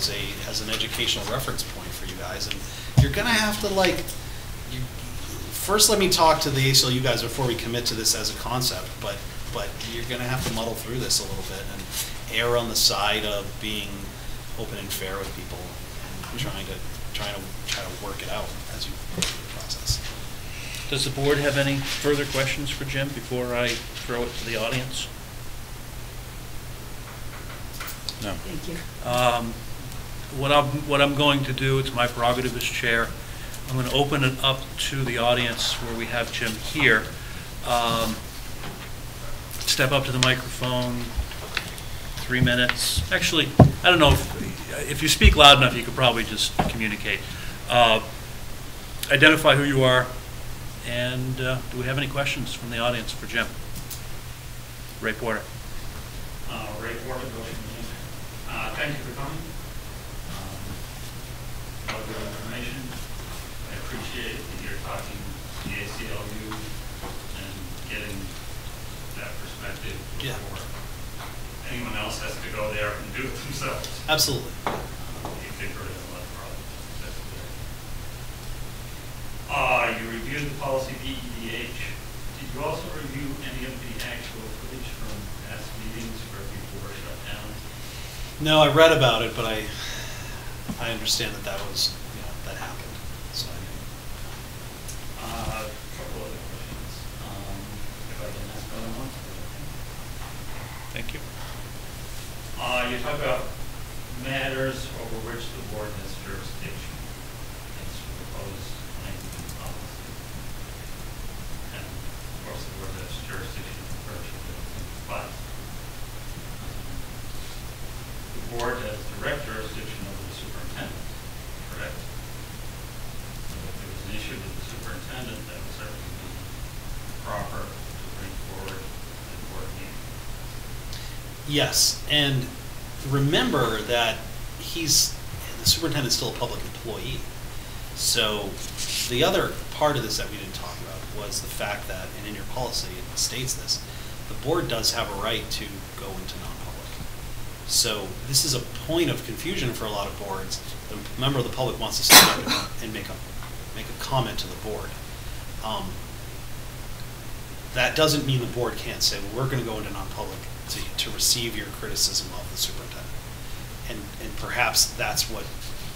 as an educational reference point for you guys, and you're gonna have to first let me talk to the ACLU guys before we commit to this as a concept, but you're gonna have to muddle through this a little bit and err on the side of being open and fair with people and trying to work it out as you go through the process. Does the board have any further questions for Jim before I throw it to the audience? No. Thank you. What I'm going to do, it's my prerogative as chair, I'm going to open it up to the audience where we have Jim here. Step up to the microphone, 3 minutes. Actually, I don't know if you speak loud enough, you could probably just communicate. Identify who you are, and do we have any questions from the audience for Jim? Ray Porter. Ray Porter, thank you for coming. A lot of good information. I appreciate that you're talking to the ACLU and getting that perspective before anyone else has to go there and do it themselves. Absolutely. You think we're in a lot of problems. That's good. You reviewed the policy DEDH. Did you also review any of the actual footage from past meetings where people were shut down? No, I read about it, but I understand that was, that happened. So a couple other questions. If I can ask another one. Thank you. You talk about matters over which the board has jurisdiction. It's proposed language in policy. And of course the board has jurisdiction virtually everything, but the board has direct jurisdiction over the superintendent, correct? So if there was an issue with the superintendent, that would certainly be proper to bring forward at the board meeting. yes, and remember that the superintendent's still a public employee. So the other part of this that we didn't talk about was the fact that, and in your policy it states this, the board does have a right to go into non-public. So this is a point of confusion for a lot of boards. The member of the public wants to stand up and make a comment to the board. That doesn't mean the board can't say, well, we're going to go into non-public to receive your criticism of the superintendent. And perhaps that's what,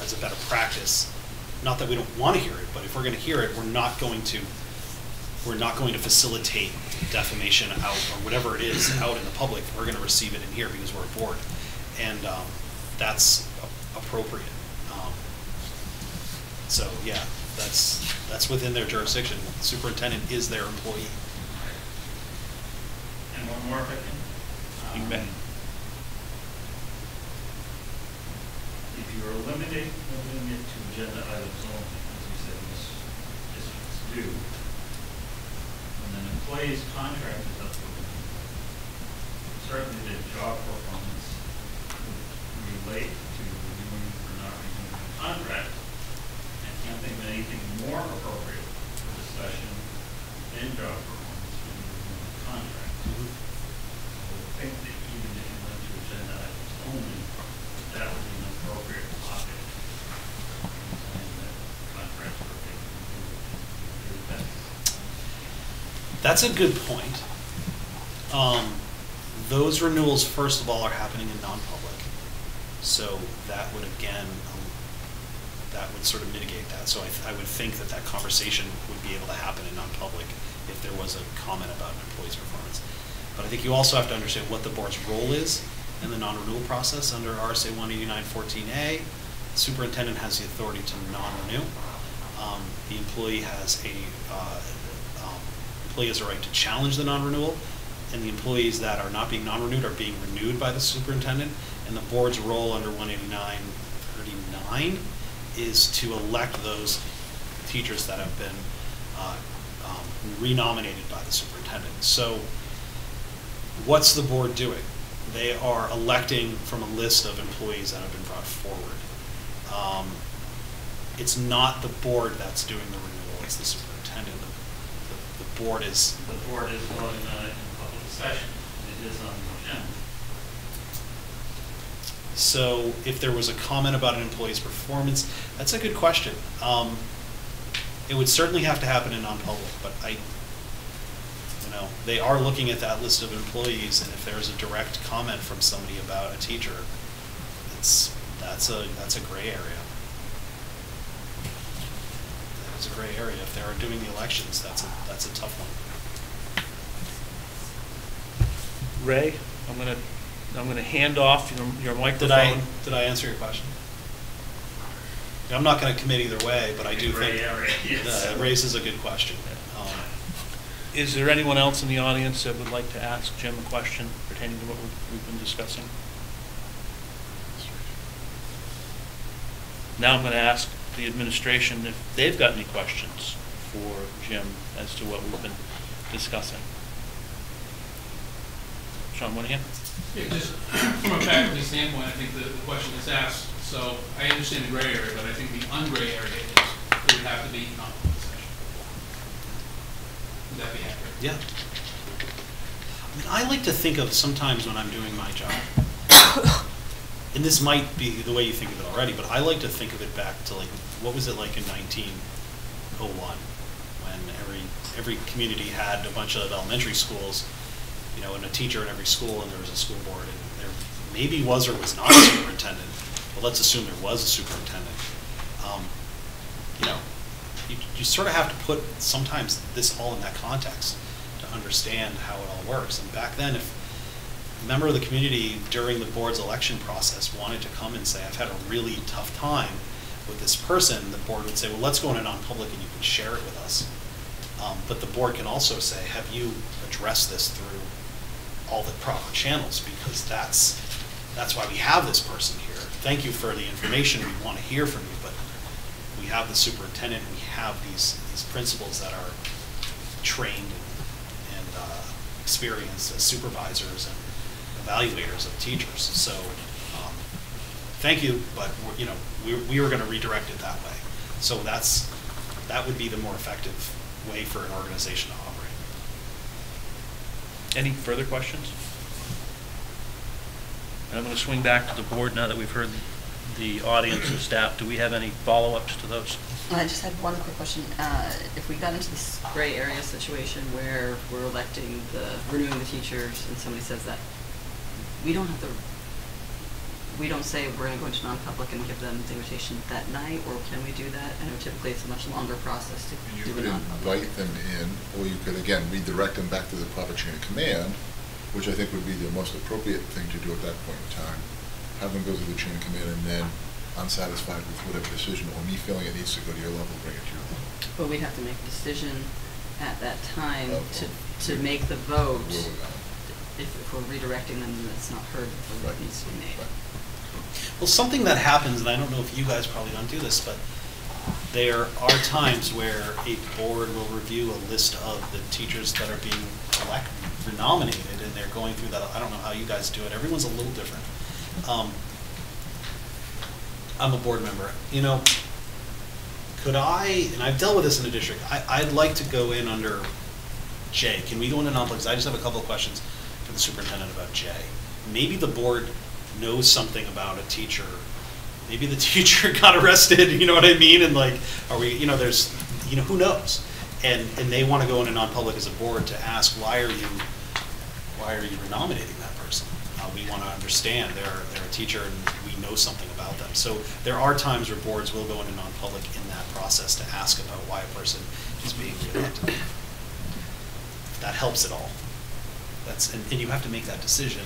as a better practice, not that we don't want to hear it, but if we're going to hear it, we're not going to facilitate defamation out or whatever it is out in the public. We're going to receive it in here because we're a board, and that's appropriate. So yeah, that's within their jurisdiction. The superintendent is their employee. And one more, if I can. You may. If you are limiting it to agenda items only, as you said, this districts do, when an employee's contract is up for review, certainly their job performance would relate to reviewing or not reviewing the contract. I can't think of anything more appropriate for discussion than job performance when you're reviewing the contract. I think that even if you went to agenda items only, that would be an appropriate topic. And that contracts were taken. That's a good point. Those renewals, first of all, are happening in non-public. So that would, again, that would sort of mitigate that. So I would think that conversation would be able to happen in non-public if there was a comment about an employee's performance. But I think you also have to understand what the board's role is in the non-renewal process under RSA 189-14A. The superintendent has the authority to non-renew. The employee has a right to challenge the non-renewal, and the employees that are not being non-renewed are being renewed by the superintendent. And the board's role under 189-39 is to elect those teachers that have been renominated by the superintendent. So what's the board doing? They are electing from a list of employees that have been brought forward. It's not the board that's doing the renewal, it's the superintendent. The board is... The board is voting on it in public session. It is on the agenda. So if there was a comment about an employee's performance, that's a good question. It would certainly have to happen in non-public, but they are looking at that list of employees, and if there's a direct comment from somebody about a teacher, that's a gray area. That's a gray area. If they are doing the elections, that's a tough one. Ray, I'm gonna hand off your microphone. Did I answer your question? I'm not going to commit either way, but I do think it raises a good question. Is there anyone else in the audience that would like to ask Jim a question pertaining to what we've been discussing? Now I'm going to ask the administration if they've got any questions for Jim as to what we've been discussing. Sean Monahan? Yeah, just from a faculty standpoint, I think the question is asked. So I understand the gray area, but I think the ungray area is it would have to be non-public session. Would that be accurate? Yeah. I like to think of sometimes when I'm doing my job, and this might be the way you think of it already, but I like to think of it back to like, what was it like in 1901 when every community had a bunch of elementary schools, and a teacher in every school, and there was a school board, and there maybe was or was not a superintendent. Well, let's assume there was a superintendent. You sort of have to put sometimes this all in that context to understand how it all works. And back then, if a member of the community during the board's election process wanted to come and say, I've had a really tough time with this person, the board would say, well, let's go in a non-public and you can share it with us. But the board can also say, have you addressed this through all the proper channels? Because that's why we have this person here. Thank you for the information. We want to hear from you, but we have the superintendent. We have these principals that are trained and experienced as supervisors and evaluators of teachers. So thank you, but we were going to redirect it that way. So that would be the more effective way for an organization to operate. Any further questions? And I'm going to swing back to the board now that we've heard the audience and staff. Do we have any follow-ups to those? I just had one quick question. If we got into this gray area situation where we're renewing the teachers, and somebody says that we don't say we're going to go into non-public and give them the invitation that night, or can we do that? I know typically it's a much longer process to You do could a non-public. invite them in, or you could, again, redirect them back to the proper chain of command, which I think would be the most appropriate thing to do at that point in time. Have them go through the chain of command, and then, unsatisfied with whatever decision, or me feeling it needs to go to your level, bring it to your level. But we'd have to make a decision at that time to make the vote. Where we're going. If we're redirecting them, then it's not heard, the vote Right. needs to be made. Right. Well, something that happens, and I don't know if you guys probably don't do this, but there are times where a board will review a list of the teachers that are being nominated, and they're going through that. I don't know how you guys do it. Everyone's a little different. I'm a board member. Could I, and I've dealt with this in the district, I'd like to go in under J. Can we go into non-public? I just have a couple of questions for the superintendent about J. Maybe the board knows something about a teacher. Maybe the teacher got arrested, you know what I mean? And like, are we, there's, who knows? And they want to go into non-public as a board to ask, why are you nominating that person? We want to understand they're a teacher and we know something about them. So there are times where boards will go into non-public in that process to ask about why a person is being reelected. If that helps at all. And you have to make that decision.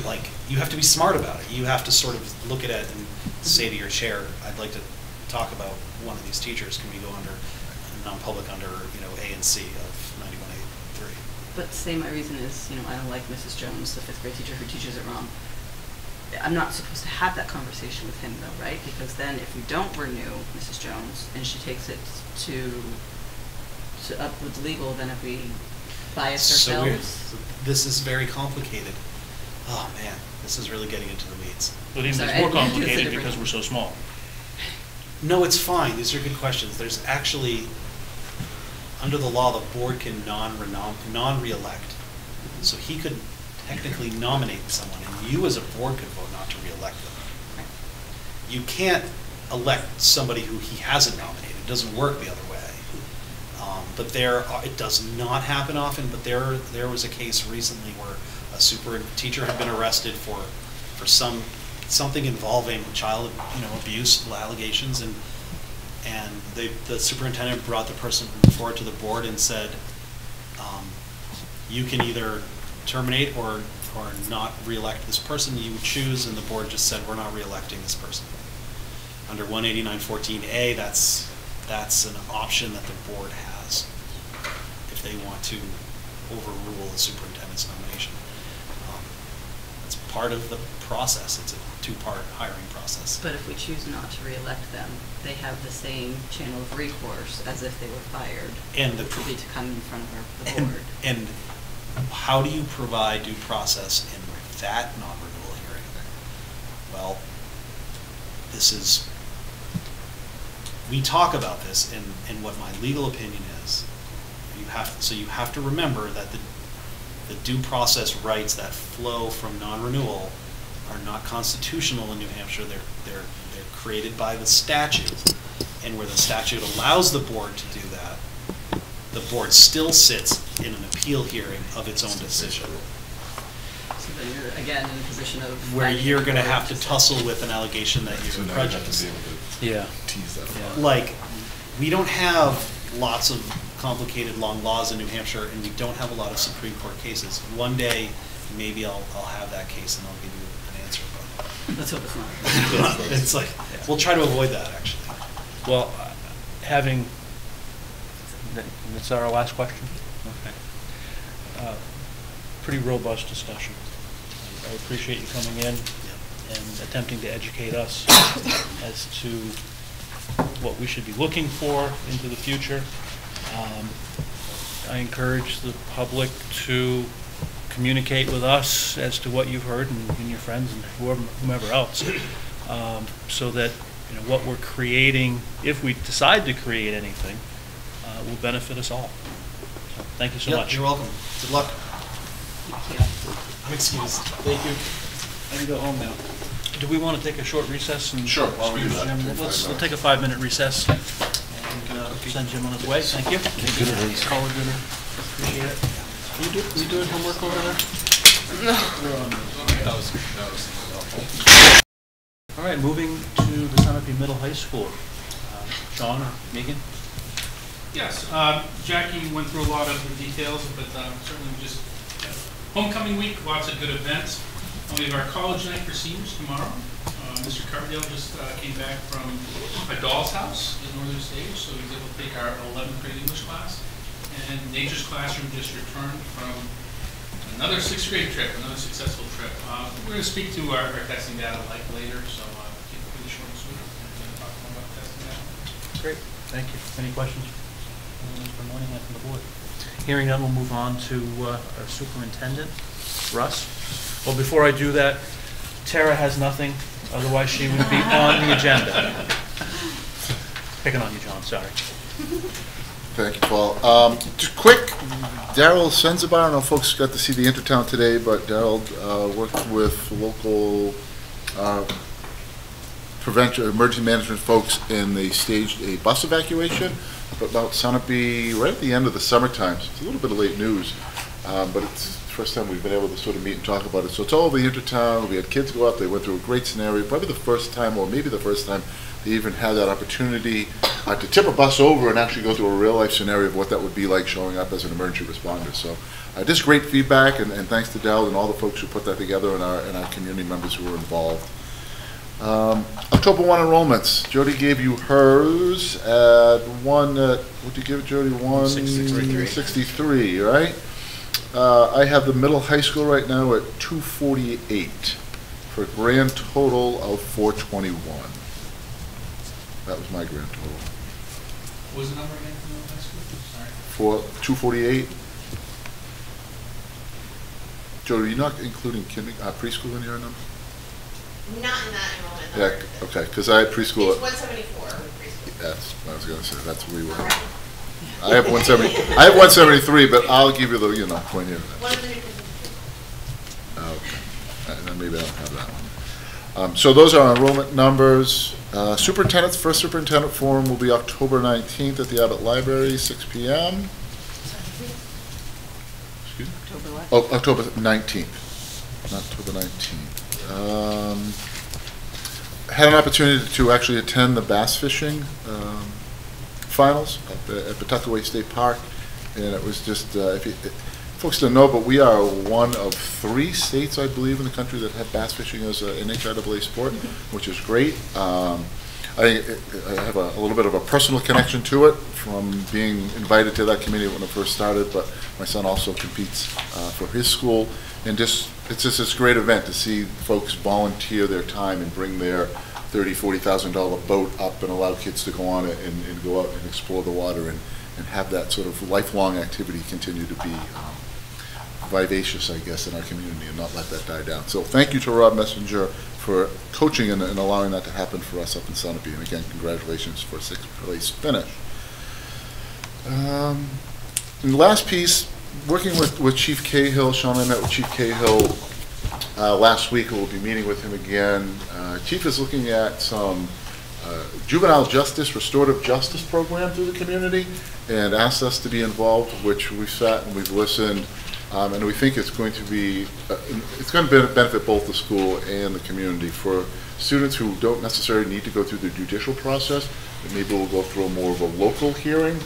Like, you have to be smart about it. You have to sort of look at it and say to your chair, I'd like to talk about one of these teachers. Can we go under non-public under A and C of 91A3? But say my reason is, I don't like Mrs. Jones, the 5th grade teacher who teaches it wrong. I'm not supposed to have that conversation with him though, right? Because then if we don't renew Mrs. Jones and she takes it to up with legal, then if we bias ourselves. This is very complicated. Oh man, this is really getting into the weeds. But even Sorry, it's more I didn't do this complicated different. because we're so small. No, it's fine. These are good questions. There's actually, under the law, the board can non-reelect. So he could technically nominate someone, and you as a board could vote not to reelect them. You can't elect somebody who he hasn't nominated. It doesn't work the other way. But it does not happen often, but there was a case recently where a teacher had been arrested for something involving child abuse allegations, and the superintendent brought the person forward to the board and said, you can either terminate or not reelect this person, you choose, and the board just said, we're not reelecting this person. Under 189.14A, that's an option that the board has if they want to overrule the superintendent's nomination. It's part of the process. It's a two-part hiring process. But if we choose not to reelect them, they have the same channel of recourse as if they were fired, And which would be to come in front of the board. And how do you provide due process in that non-renewal hearing? Well, we talk about this, and what my legal opinion is, you have to remember that the due process rights that flow from non-renewal are not constitutional in New Hampshire. They're created by the statute, and where the statute allows the board to do that, the board still sits in an appeal hearing of its own decision. So then you're, again, in a position of... Where you're going to have to tussle with an allegation that So you're now you have to prejudiced. be able to Yeah. tease that Yeah. apart. Like, we don't have lots of complicated long laws in New Hampshire, and we don't have a lot of Supreme Court cases. One day, maybe I'll have that case and I'll give you an answer. Let's hope it's not. But it's like, we'll try to avoid that, actually. Well, that's our last question? Okay. Pretty robust discussion. I appreciate you coming in and attempting to educate us as to what we should be looking for into the future. I encourage the public to communicate with us as to what you've heard and your friends and whomever else, so that what we're creating, if we decide to create anything, will benefit us all. So, thank you so Yep, much. You're welcome. Good luck. Thank you. I'm excused. Thank you. I can go home now. Do we want to take a short recess? And Sure, why don't we do that? Jim, Take 5 We'll minutes. take a 5-minute recess and send Jim on his way. Thank you. Call it dinner. Appreciate it. You doing homework over there? All right, moving to the Sunapee Middle High School. Sean or Megan? Yes, Jackie went through a lot of the details, but certainly just homecoming week, lots of good events. We have our college night for seniors tomorrow. Mr. Cardale just came back from a doll's house at Northern Stage, so he was able to take our 11th grade English class. And Nature's Classroom just returned from another 6th grade trip, another successful trip. We're going to speak to our testing data later, so keep it pretty short and sweet. And talk more about testing data. Great, thank you. Any questions for morning from the board? Hearing none, we'll move on to our superintendent, Russ. Well, before I do that, Tara has nothing, otherwise she would be on the agenda. Picking on you, John, sorry. Thank you, Paul. Just quick, Daryl Senzabar, I don't know if folks got to see the Intertown today, but Daryl worked with local emergency management folks, and they staged a bus evacuation about Sunapee right at the end of the summertime. So it's a little bit of late news, but it's the first time we've been able to sort of meet and talk about it. So it's all over the Intertown. We had kids go up. They went through a great scenario, probably the first time, or maybe the first time, they even had that opportunity to tip a bus over and actually go through a real-life scenario of what that would be like showing up as an emergency responder. So just great feedback, and thanks to Dell and all the folks who put that together, and our community members who were involved. October 1 enrollments. Jody gave you hers at what did you give it, Jody? 163, right? I have the middle high school right now at 248 for a grand total of 421. That was my grand total. What was the number again for middle high school? Sorry. For 248. Jody, are you not including preschool in your number? Not in that enrollment Yeah, number. okay, because I had preschool. It's 174 with preschool. That's what I was going to say. That's where we were. All right. I have 170. I have 173, but I'll give you the point here. One of the new Okay. And then maybe I don't have that one. So those are our enrollment numbers. Superintendent's first superintendent forum will be October 19th at the Abbott Library, 6 p.m. Excuse me? October what? Oh, October 19th, not October 19th. Had an opportunity to actually attend the bass fishing finals at Pawtuckaway State Park, and it was just, folks don't know, but we are one of 3 states, I believe, in the country that have bass fishing as an NHRAA sport, which is great. I have a little bit of a personal connection to it from being invited to that committee when it first started, but my son also competes for his school, and it's just this great event to see folks volunteer their time and bring their $30,000, $40,000 boat up and allow kids to go on it and go out and explore the water and have that sort of lifelong activity continue to be vivacious, I guess, in our community and not let that die down. So thank you to Rob Messenger for coaching and allowing that to happen for us up in Sunapee. And again, congratulations for a 6th place finish. And the last piece, working with Chief Cahill. Sean and I met with Chief Cahill last week. We'll be meeting with him again. Chief is looking at some juvenile justice, restorative justice program through the community and asked us to be involved, which we've sat and we've listened. And we think it's going to be, it's going to benefit both the school and the community. For students who don't necessarily need to go through the judicial process, maybe we'll go through more of a local hearing,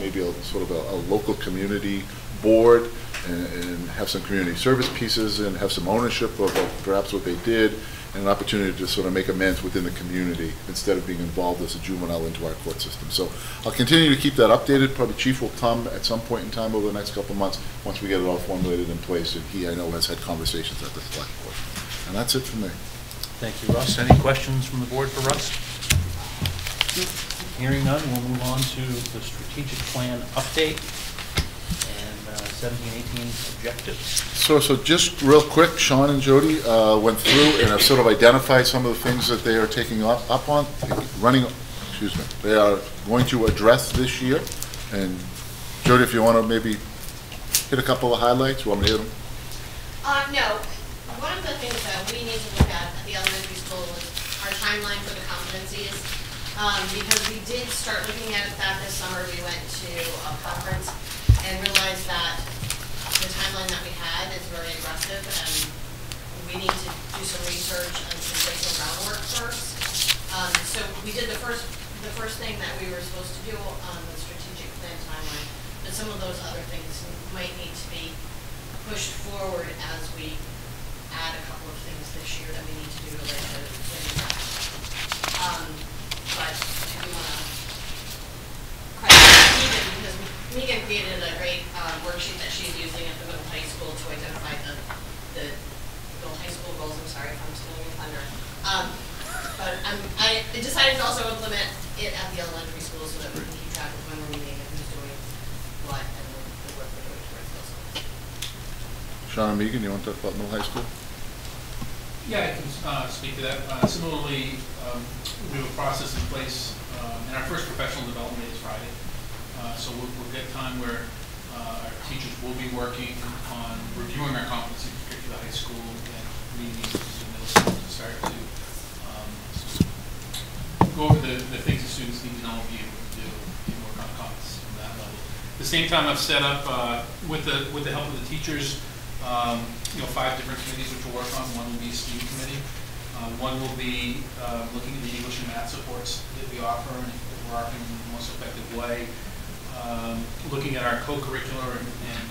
maybe a sort of a local community board, and have some community service pieces and have some ownership of perhaps what they did, and an opportunity to sort of make amends within the community instead of being involved as a juvenile into our court system. So I'll continue to keep that updated. Probably Chief will come at some point in time over the next couple of months once we get it all formulated in place, and he, I know, has had conversations at the select board. And that's it for me. Thank you, Russ. Any questions from the board for Russ? Hearing none, we'll move on to the strategic plan update and 17-18 objectives. So just real quick, Sean and Jody went through and have sort of identified some of the things that they are taking up on, they are going to address this year. And Jody, if you want to maybe hit a couple of highlights, you want me to hit them? No. One of the things that we need to look at the elementary school was our timeline for the competencies. Because we did start looking at that this summer. We went to a conference and realized that the timeline that we had is very aggressive, and we need to do some research and lay some groundwork first. So we did the first thing that we were supposed to do on the strategic plan timeline, but some of those other things might need to be pushed forward as we add a couple of things this year that we need to do related to but if you want to credit Megan, because Megan created a great worksheet that she's using at the middle high school to identify the middle high school goals. I'm sorry if I'm stealing your thunder. But I decided to also implement it at the elementary school so that we can keep track of when we're meeting and who's doing what and the work we're doing towards those goals. Sean and Megan, you want to talk about middle high school? Yeah, I can speak to that. Similarly, we have a process in place, and our first professional development day is Friday. So we'll get time where our teachers will be working on reviewing our competency, particularly the high school, and meeting the middle school to start to go over the things the students need to know and be able to do, and work on competency from that level. At the same time, I've set up, with the help of the teachers, 5 different committees which we'll work on. One will be a STEAM committee. One will be looking at the English and math supports that we offer and if we're offering in the most effective way. Looking at our co-curricular and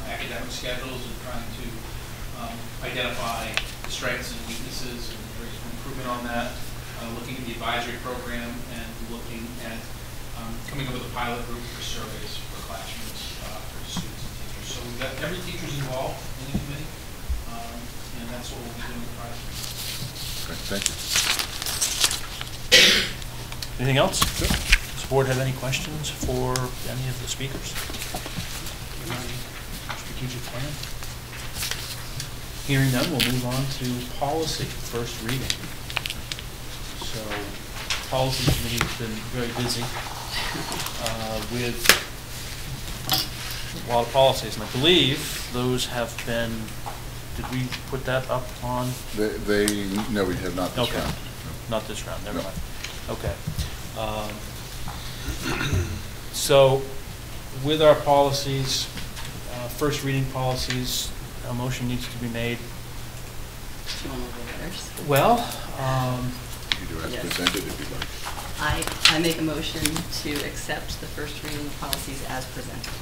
academic schedules and trying to identify the strengths and weaknesses and areas for improvement on that. Looking at the advisory program and looking at coming up with a pilot group for surveys for classrooms for students and teachers. So we've got every teacher's involved in the committee, and that's what we'll be doing Friday. Okay, thank you. Anything else? Sure. Does the board have any questions for any of the speakers? Strategic plan? Hearing none, we'll move on to policy, first reading. So, policy committee has been very busy with a lot of policies, and I believe those have been did we put that up on? No, we have not this Okay. round. Not this round, never No. mind. Okay. So with our policies, first reading policies, a motion needs to be made. Do you want to the letters? Well, You do as Yes. presented if you'd like. I make a motion to accept the first reading of policies as presented.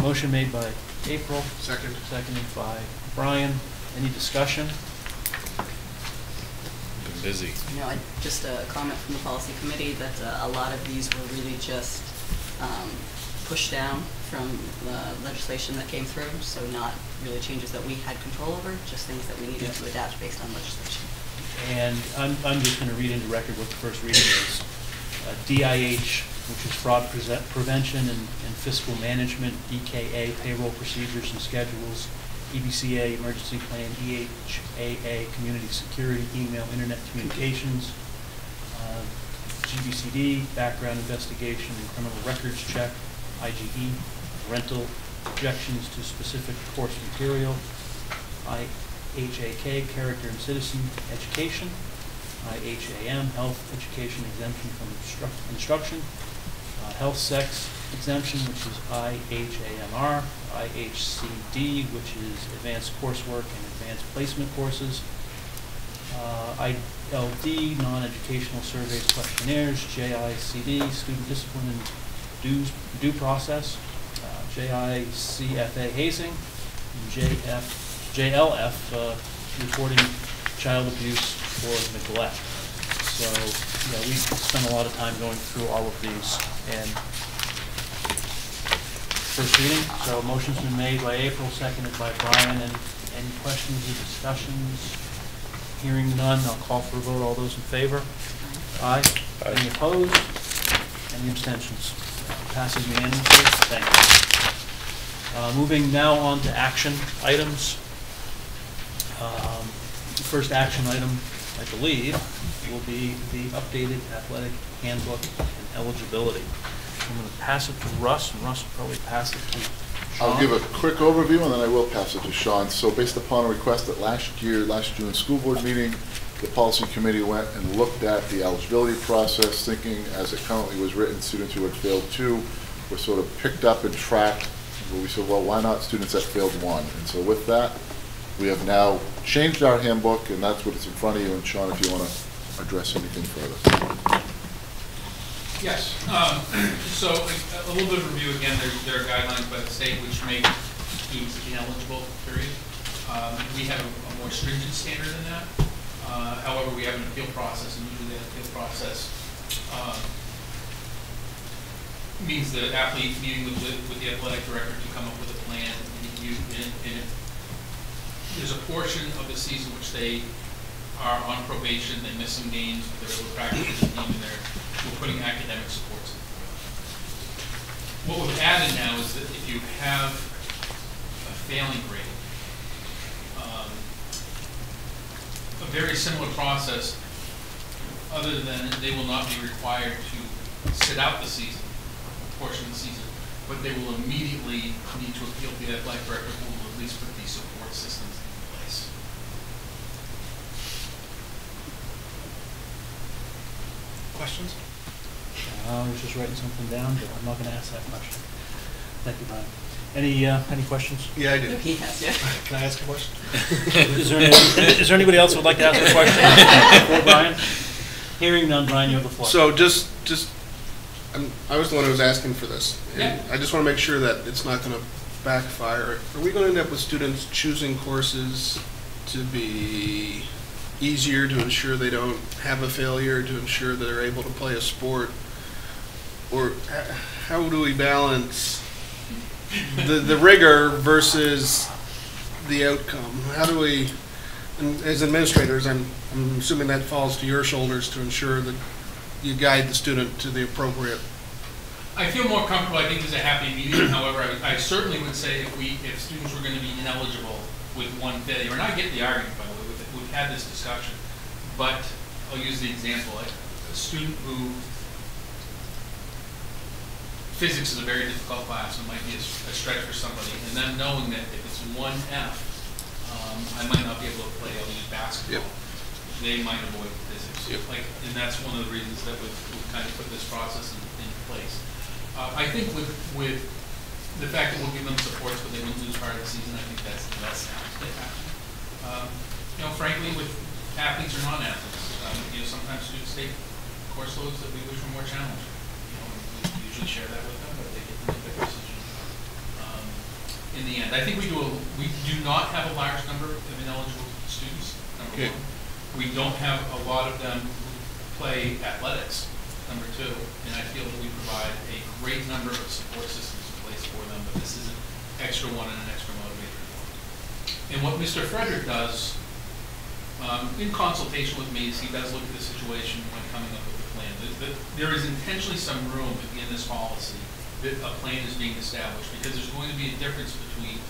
motion made by April, Second. seconded by Brian. Any discussion? Been busy. Just a comment from the policy committee that a lot of these were really just pushed down from the legislation that came through, so not really changes that we had control over, just things that we needed to adapt based on legislation. And I'm just going to read into record what the first reading is. DIH, which is fraud prevention and fiscal management, DKA, payroll procedures and schedules, EBCA, emergency plan, EHAA, community security, email, internet communications, GBCD, background investigation and criminal records check, IGE, rental objections to specific course material, IHAK, character and citizen education, IHAM, health education exemption from instruction, health sex exemption, which is IHAMR, IHCD, which is advanced coursework and advanced placement courses, ILD, non-educational surveys, questionnaires, JICD, student discipline and due process, JICFA, hazing, and JLF, reporting child abuse or neglect. So, we spent a lot of time going through all of these. And first reading, so motion's been made by April, seconded by Brian. And any questions or discussions? Hearing none, I'll call for a vote. All those in favor? Aye. Any opposed? Any abstentions? Passes unanimously. Thank you. Moving now on to action items. The first action item, I believe, will be the updated athletic handbook and eligibility. I'm going to pass it to Russ, and Russ will probably pass it to Sean. I'll give a quick overview, and then I will pass it to Sean. So based upon a request at last June school board meeting, the policy committee went and looked at the eligibility process, thinking as it currently was written, students who had failed 2 were sort of picked up and tracked. But we said, well, why not students that failed 1? And so with that, we have now changed our handbook, and that's what is in front of you. And Sean, if you want to address anything further. Yes, so a little bit of review again, there are guidelines by the state which make students ineligible, period. We have a more stringent standard than that. However, we have an appeal process, and usually that appeal process means the athlete meeting with the athletic director to come up with a plan. And there's a portion of the season which they are on probation, they miss some games, but they're able to practice with the team, and we're putting academic supports in. What we've added now is that if you have a failing grade, a very similar process, other than they will not be required to sit out the season, a portion of the season, but they will immediately need to appeal to the athletic director, who will at least put these support systems in place. Questions? I was just writing something down, but I'm not going to ask that question. Thank you, Brian. Any questions? Yeah, I did. He has, yeah. Can I ask a question? Is there anybody else who would like to ask a question for Brian? Hearing none, Brian, you have the floor. So I was the one who was asking for this. And Yeah. I just want to make sure that it's not going to backfire. Are we going to end up with students choosing courses to be easier to ensure they don't have a failure, to ensure that they're able to play a sport? Or how do we balance the rigor versus the outcome? How do we, and as administrators, I'm assuming that falls to your shoulders to ensure that you guide the student to the appropriate. I feel more comfortable. I think there's a happy medium. However, I certainly would say if students were going to be ineligible with one failure, and I get the argument, by the way, we've had this discussion, but I'll use the example. A student who physics is a very difficult class, and it might be a stretch for somebody, and them knowing that if it's 1F, I might not be able to play elite basketball. Yep. They might avoid physics. Yep. And that's one of the reasons that we've kind of put this process in place. I think with the fact that we'll give them supports, but they won't lose part of the season, I think that's frankly, with athletes or non-athletes, sometimes students take course loads that we wish were more challenging. We usually share that with them, but they get to make their decision. In the end, I think we do not have a large number of ineligible students, number Okay. one. We don't have a lot of them who play athletics, number two, and I feel that we provide a great number of support systems in place for them, but this is an extra one and an extra motivator for them. And what Mr. Frederick does, in consultation with me, is he does look at the situation when coming up with the plan. There is intentionally some room in this policy that a plan is being established, because there's going to be a difference between,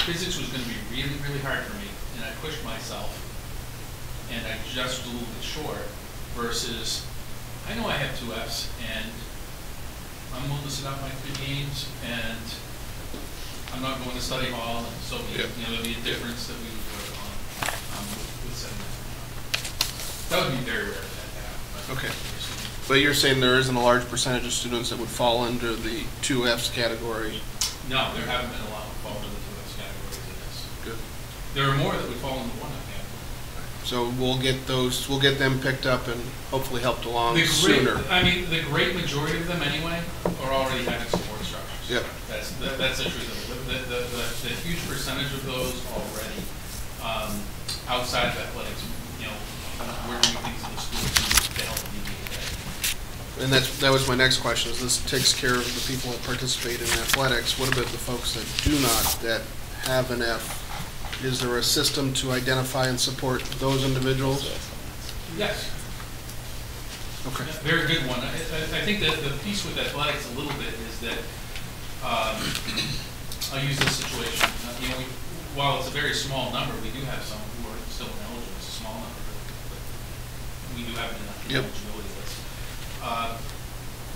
physics was going to be really, really hard for me, and I pushed myself, and I just was a little bit short, versus, I know I have 2 Fs, and I'm willing to sit out my 3 games, and I'm not going to study hall, and so Yep. There'll be a difference that we would work on with setting that up. That would be very rare for that to happen. But Okay. But you're saying there isn't a large percentage of students that would fall under the 2Fs category? No, there haven't been a lot of fall into the 2Fs categories in this. Good. There are more that would fall into 1F category. So we'll get them picked up and hopefully helped along sooner. The great majority of them anyway are already having support structures. Yep. That's the truth of it. The huge percentage of those already, outside of athletics, we're doing things in the schools to help alleviate that. And that was my next question, is this takes care of the people that participate in athletics. What about the folks that do not, that have an F? Is there a system to identify and support those individuals? Yes. Okay. Very good one. I think that the piece with athletics a little bit is that, I'll use this situation. While it's a very small number, we do have some who are still ineligible. It's a small number, but we do have enough Yep. eligibility list.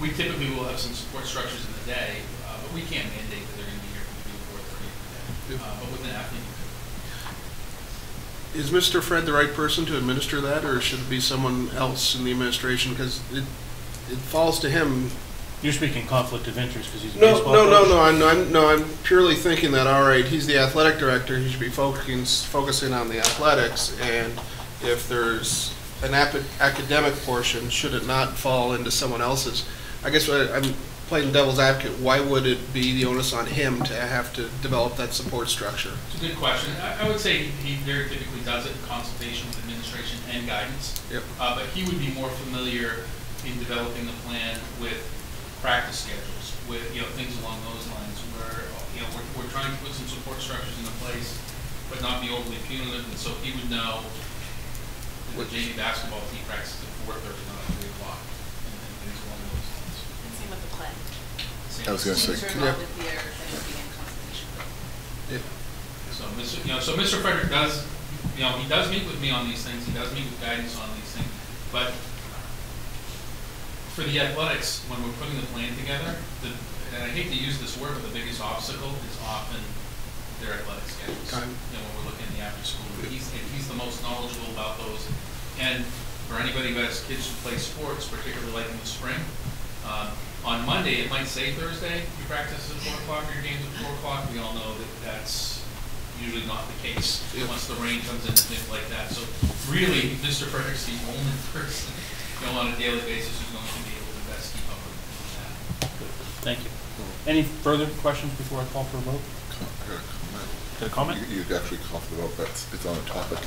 We typically will have some support structures in the day, but we can't mandate that they're going to be here from 3 to 4:30 every day. Yep. But with an athlete, we could. Is Mr. Fred the right person to administer that, or should it be someone else in the administration? Because it falls to him. You're speaking conflict of interest because he's a baseball coach? No. I'm purely thinking that, all right, he's the athletic director. He should be focusing on the athletics, and if there's an academic portion, should it not fall into someone else's? I guess I'm playing devil's advocate. Why would it be the onus on him to have to develop that support structure? It's a good question. I would say he very typically does it in consultation with administration and guidance. Yep. But he would be more familiar in developing the plan with practice schedules, with things along those lines, where we're trying to put some support structures into place, but not be overly punitive. And so he would know that the JV basketball team practices at 4:30, not at 3 o'clock, and things along those lines. And same with the play. Same I was going to say, Students are involved with their thing of being in consultation. Yeah. So Mr. Frederick does, he does meet with me on these things. He does meet with guidance on these things. But for the athletics, when we're putting the plan together, and I hate to use this word, but the biggest obstacle is often their athletic schedules. Time. When we're looking at the after school, he's the most knowledgeable about those. And for anybody who has kids who play sports, particularly like in the spring, on Monday, it might say Thursday, you practice at 4 o'clock, your game's at 4 o'clock. We all know that that's usually not the case once the rain comes in and things like that. So really, Mr. Frederick's the only person, on a daily basis who's going to be able to best keep up with that. Thank you. Any further questions before I call for a vote? Got a comment? You actually called for the vote, but it's on a topic.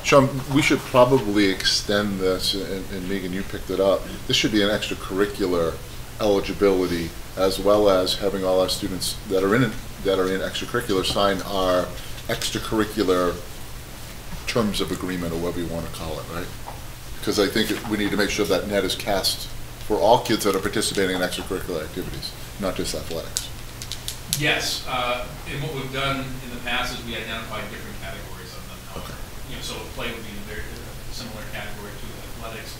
Sean, we should probably extend this, and Megan, you picked it up. This should be an extracurricular eligibility, as well as having all our students that are in extracurricular sign our extracurricular terms of agreement, or whatever you want to call it, right? Because I think we need to make sure that net is cast for all kids that are participating in extracurricular activities, not just athletics. Yes, and what we've done in the past is we identified different categories of them. Okay. So play would be a very similar category to athletics.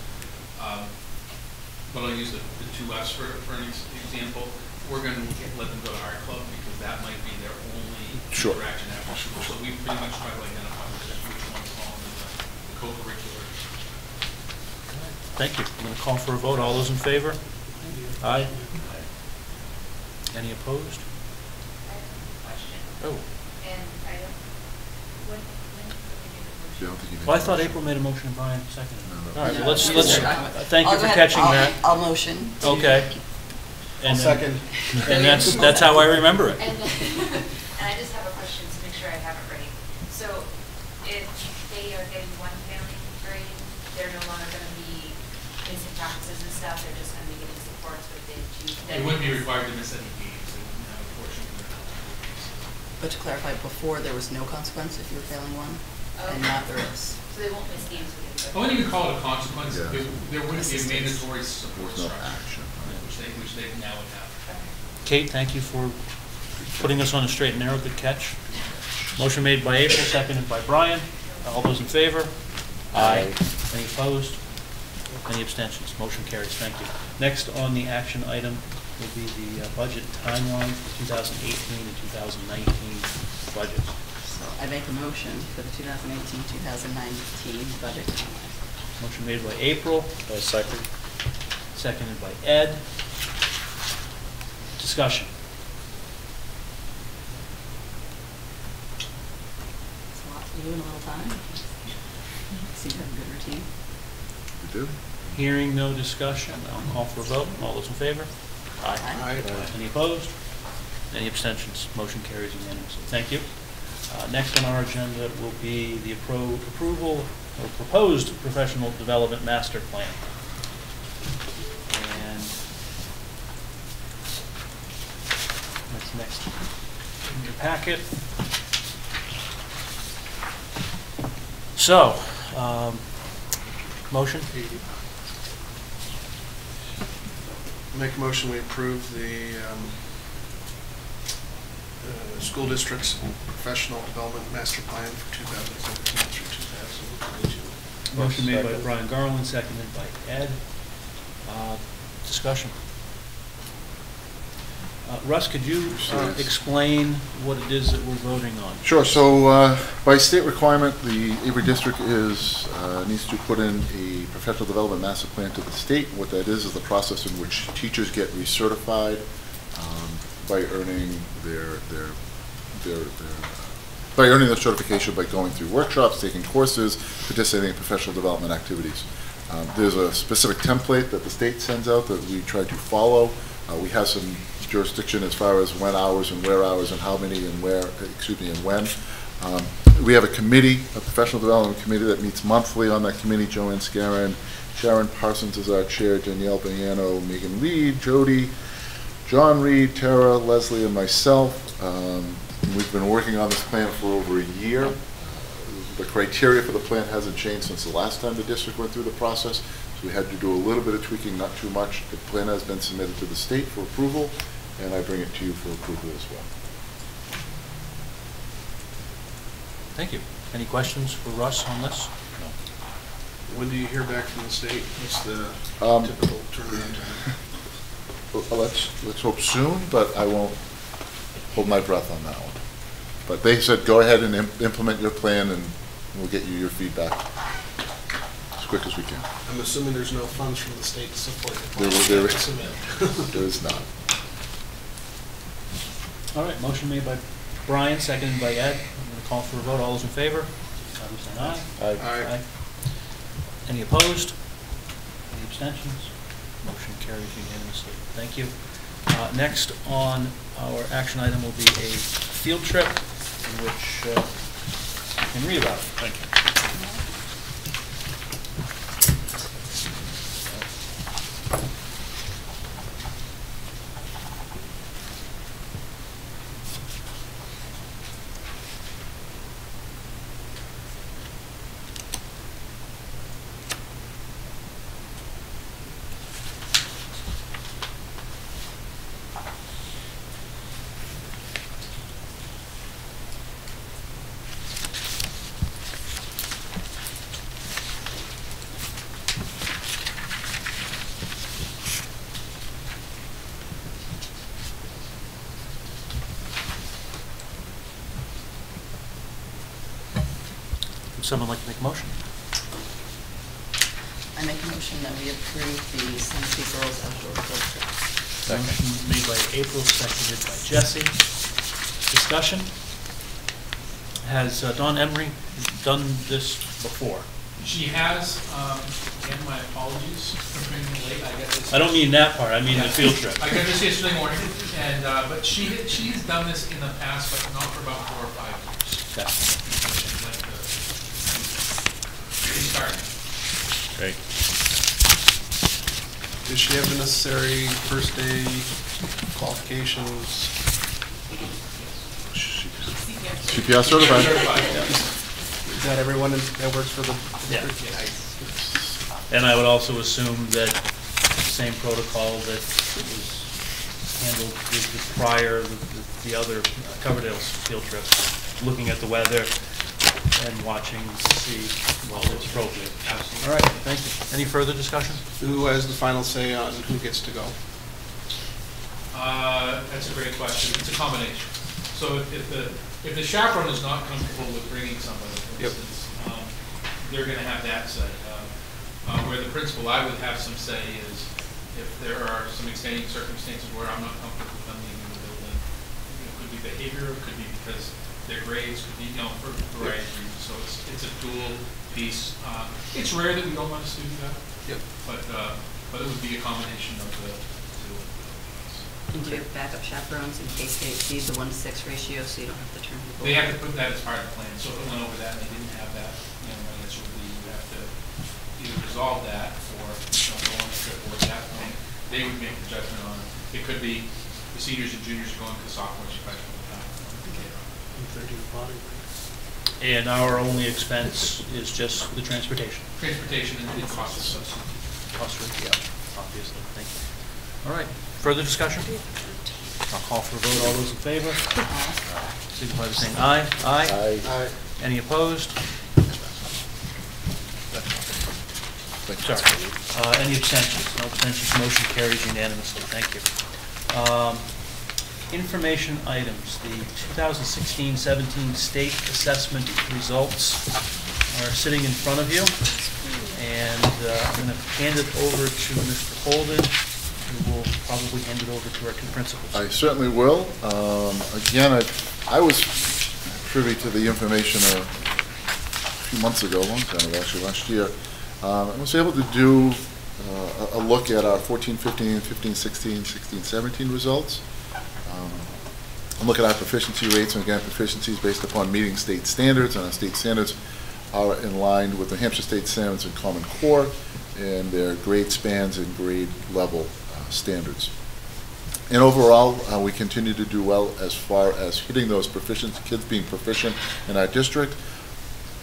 But I'll use the 2 Fs for an example. we're gonna let them go to our club because that might be their only Sure. interaction after school. So we pretty much try to identify which ones fall into the co-curricular. Thank you. I'm going to call for a vote. All those in favor? Aye. Any opposed? Question, Oh, and I don't, when did You don't think you need well, I a thought motion? April made a motion and Brian seconded No, it. no. All right, No, well, let's, no, let's, no. thank you I'll for go ahead. catching I'll- that. I'll motion. to- Okay. I'll And second. And that's how I remember it. And and I just have a question to make sure I have it right. So if they are getting one failing grade, they're no longer gonna be missing practices and stuff, they're just gonna be getting supports with the two. They wouldn't be required to miss any games, they wouldn't have a portion of their eligible games. But to clarify, before there was no consequence if you were failing one, and Okay. now there is. So they won't miss games with it. I wouldn't even call it a consequence, Yeah. there wouldn't be a Assistance. mandatory support There's no structure, action. which they now would have. Kate, thank you for putting us on a straight and narrow. Good catch. Motion made by April, seconded by Brian. All those in favor? Aye. Any opposed? Any abstentions? Motion carries. Thank you. Next on the action item will be the budget timeline for 2018 and 2019 budgets. So I make a motion for the 2018-2019 budget timeline. Motion made by April. Second. Seconded by Ed. Discussion. It's a lot to do in a little time. Seem to have a good routine. You do? Hearing no discussion, I'll call for a vote. All those in favor? Aye. Any opposed? Any abstentions? Motion carries unanimously. Thank you. Next on our agenda will be the approval or proposed professional development master plan. And that's next in your packet. So, motion? Make a motion, we approve the school district's professional development master plan for 2017 through 2022. Motion made by Brian Garland, seconded by Ed. Discussion. Russ, could you explain what it is that we're voting on? Sure. So by state requirement, the Avery District needs to put in a professional development master plan to the state. What that is the process in which teachers get recertified by earning by earning their certification by going through workshops, taking courses, participating in professional development activities. There's a specific template that the state sends out that we try to follow. We have some jurisdiction as far as when hours and where hours and how many and where, and when. We have a committee, a professional development committee that meets monthly. On that committee, Joanne Scarron, Sharon Parsons is our chair, Danielle Bayano, Megan Reed, Jody, John Reed, Tara, Leslie, and myself. We've been working on this plan for over a year. The criteria for the plan hasn't changed since the last time the district went through the process. So we had to do a little bit of tweaking, not too much. The plan has been submitted to the state for approval, and I bring it to you for approval as well. Thank you. Any questions for Russ on this? When do you hear back from the state? What's the typical turnaround time? Well, let's hope soon, but I won't hold my breath on that one. But they said, go ahead and implement your plan, and we'll get you your feedback as quick as we can. I'm assuming there's no funds from the state to support the plan. There is not. All right, motion made by Brian, seconded by Ed. I'm going to call for a vote. All those in favor? Aye. Aye. Any opposed? Any abstentions? Motion carries unanimously. Thank you. Next on our action item will be a field trip in which you can read about it. Thank you. someone like to make a motion? I make a motion that we approve the Sunset Girls outdoor field trip. Motion made by April, seconded by Jesse. Discussion? Has Dawn Emery done this before? She has, again, my apologies for being late. I got this. I don't mean that part, I mean the field trip. I got this yesterday morning, and, but she's done this in the past, but not for about 4 or 5 years. Okay. She'd like to restart. Great. Does she have the necessary first aid qualifications? CPR certified. Is that everyone that works for the Yeah. district? And I would also assume that the same protocol that was handled with the prior, the other Coverdale's field trip, looking at the weather and watching to see what was appropriate. Absolutely. All right, thank you. Any further discussion? Who has the final say on who gets to go? That's a great question. It's a combination. So if the chaperone is not comfortable with bringing somebody, for Yep. instance, they're going to have that say. Where the principal, I would have some say is if there are some extenuating circumstances where I'm not comfortable with them leaving the building. It could be behavior, it could be because their grades, could be, for a variety of reasons. So it's a dual piece. It's rare that we don't let a student go. Yep. But it would be a combination of the two. And do you have backup chaperones in case they exceed the 1-to-6 ratio, so you don't have to turn people They away? have to put that as part of the plan, so if it went over that and they didn't have that, my answer would be you have to either resolve that or go on the trip, or at that point, they would make the judgment on, it could be the seniors and juniors are going to the sophomores or freshmen at that point. And our only expense is just the transportation. Transportation and cost of subsidy. Cost of, yeah, obviously, thank you. All right, further discussion? I'll call for a vote, all those in favor? Signify by saying aye. Aye. Any opposed? Sorry. Any abstentions? No abstentions, motion carries unanimously, thank you. Information items, the 2016-17 state assessment results are sitting in front of you. And I'm going to hand it over to Mr. Holden, who will probably hand it over to our two principals. I certainly will. Again, I was privy to the information a few months ago, a long time ago, actually last year. I was able to do a look at our 14-15, 15-16, 16-17 results. And look at our proficiency rates, and again, proficiencies based upon meeting state standards, and our state standards are in line with the Hampshire State Standards and Common Core and their grade spans and grade level standards. And overall, we continue to do well as far as hitting those proficiency, kids being proficient in our district.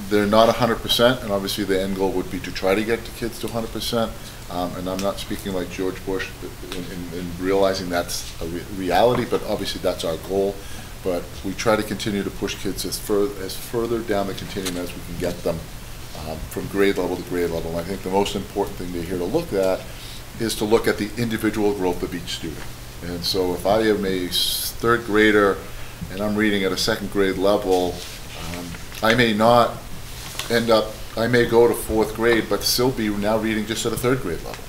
They're not 100%, and obviously the end goal would be to try to get the kids to 100%. And I'm not speaking like George Bush in realizing that's a reality, but obviously that's our goal. But we try to continue to push kids as further down the continuum as we can get them from grade level to grade level. And I think the most important thing they're here to look at is to look at the individual growth of each student. And so if I am a third grader and I'm reading at a second grade level, I may not end up, I may go to fourth grade, but still be now reading just at a third grade level.